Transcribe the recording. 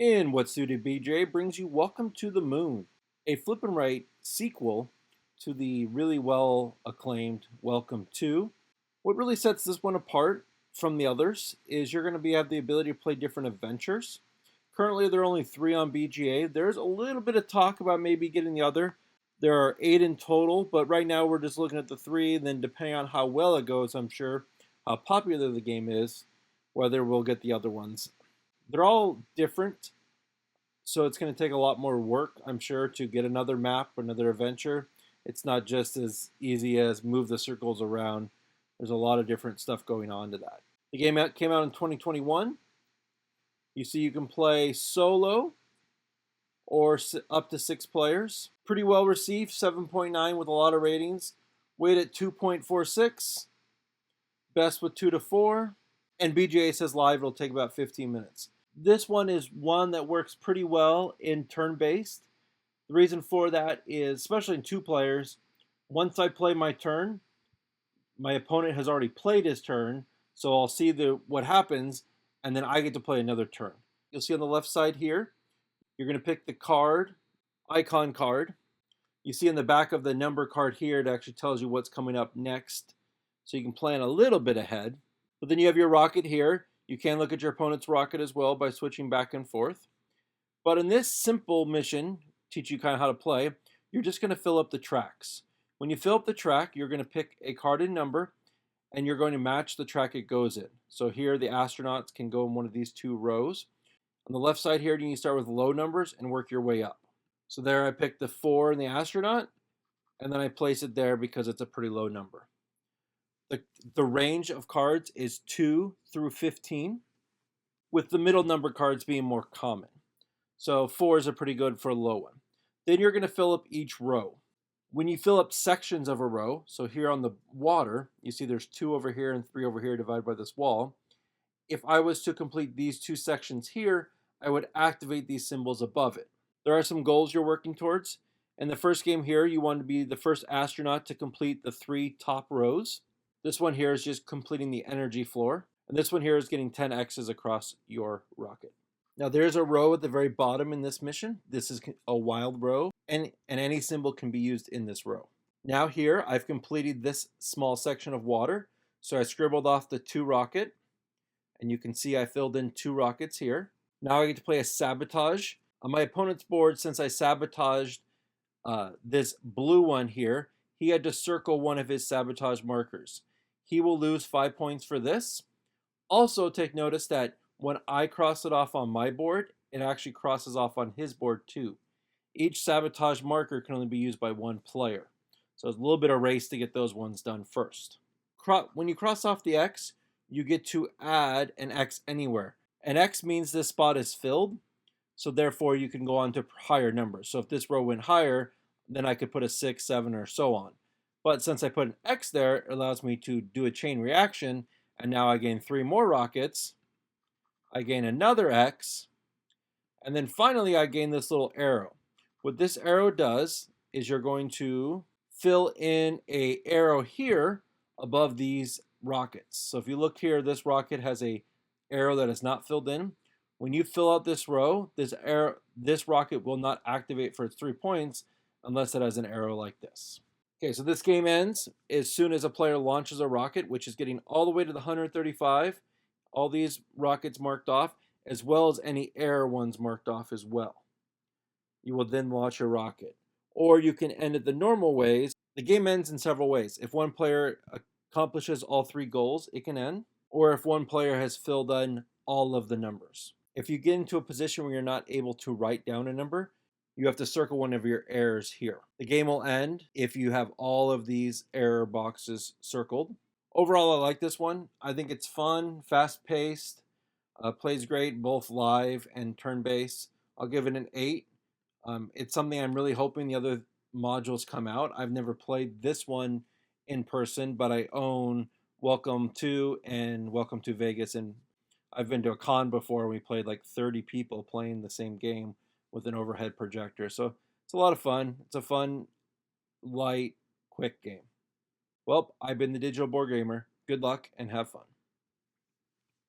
In What's To BGA brings you Welcome to the Moon, a flip and write sequel to the really well acclaimed Welcome to. What really sets this one apart from the others is you're going to have the ability to play different adventures. Currently, there are only 3 on BGA. There's a little bit of talk about maybe getting the other. There are 8 in total, but right now we're just looking at the 3. And then, depending on how well it goes, I'm sure how popular the game is, whether we'll get the other ones. They're all different, so it's going to take a lot more work, I'm sure, to get another map or another adventure. It's not just as easy as move the circles around. There's a lot of different stuff going on to that. The game came out in 2021. You see you can play solo or up to 6 players. Pretty well received, 7.9 with a lot of ratings. Weight at 2.46. Best with 2 to 4. And BGA says live it'll take about 15 minutes. This one is one that works pretty well in turn-based. The reason for that is, especially in 2 players, once I play my turn, my opponent has already played his turn, so I'll see what happens, and then I get to play another turn. You'll see on the left side here, you're going to pick the card, icon card. You see in the back of the number card here, it actually tells you what's coming up next, so you can plan a little bit ahead. But then you have your rocket here. You can look at your opponent's rocket as well by switching back and forth. But in this simple mission, teach you kind of how to play, you're just going to fill up the tracks. When you fill up the track, you're going to pick a card and number, and you're going to match the track it goes in. So here, the astronauts can go in one of these 2 rows. On the left side here, you need to start with low numbers and work your way up. So there I picked the 4 in the astronaut, and then I place it there because it's a pretty low number. The range of cards is 2 through 15, with the middle number cards being more common. So 4s are pretty good for a low one. Then you're going to fill up each row. When you fill up sections of a row, so here on the water, you see there's 2 over here and 3 over here divided by this wall. If I was to complete these 2 sections here, I would activate these symbols above it. There are some goals you're working towards. In the first game here, you want to be the first astronaut to complete the 3 top rows. This one here is just completing the energy floor. And this one here is getting 10 X's across your rocket. Now there's a row at the very bottom in this mission. This is a wild row, and any symbol can be used in this row. Now here, I've completed this small section of water. So I scribbled off the 2 rocket, and you can see I filled in 2 rockets here. Now I get to play a sabotage. On my opponent's board, since I sabotaged this blue one here, he had to circle one of his sabotage markers. He will lose 5 points for this. Also, take notice that when I cross it off on my board, it actually crosses off on his board too. Each sabotage marker can only be used by 1 player. So it's a little bit of race to get those ones done first. When you cross off the X, you get to add an X anywhere. An X means this spot is filled, so therefore you can go on to higher numbers. So if this row went higher, then I could put a 6, 7, or so on. But since I put an X there, it allows me to do a chain reaction, and now I gain 3 more rockets. I gain another X, and then finally I gain this little arrow. What this arrow does is you're going to fill in an arrow here above these rockets. So if you look here, this rocket has an arrow that is not filled in. When you fill out this row, this rocket will not activate for its 3 points unless it has an arrow like this. Okay, so this game ends as soon as a player launches a rocket, which is getting all the way to the 135. All these rockets marked off, as well as any error ones marked off as well. You will then launch your rocket. Or you can end it the normal ways. The game ends in several ways. If one player accomplishes all 3 goals, it can end. Or if one player has filled in all of the numbers. If you get into a position where you're not able to write down a number, you have to circle one of your errors here. The game will end if you have all of these error boxes circled. Overall, I like this one. I think it's fun, fast-paced, plays great both live and turn-based. I'll give it an 8. It's something I'm really hoping the other modules come out. I've never played this one in person, but I own Welcome to and Welcome to Vegas, and I've been to a con before. We played like 30 people playing the same game with an overhead projector. So it's a lot of fun. It's a fun, light, quick game. Well, I've been the Digital Board Gamer. Good luck and have fun.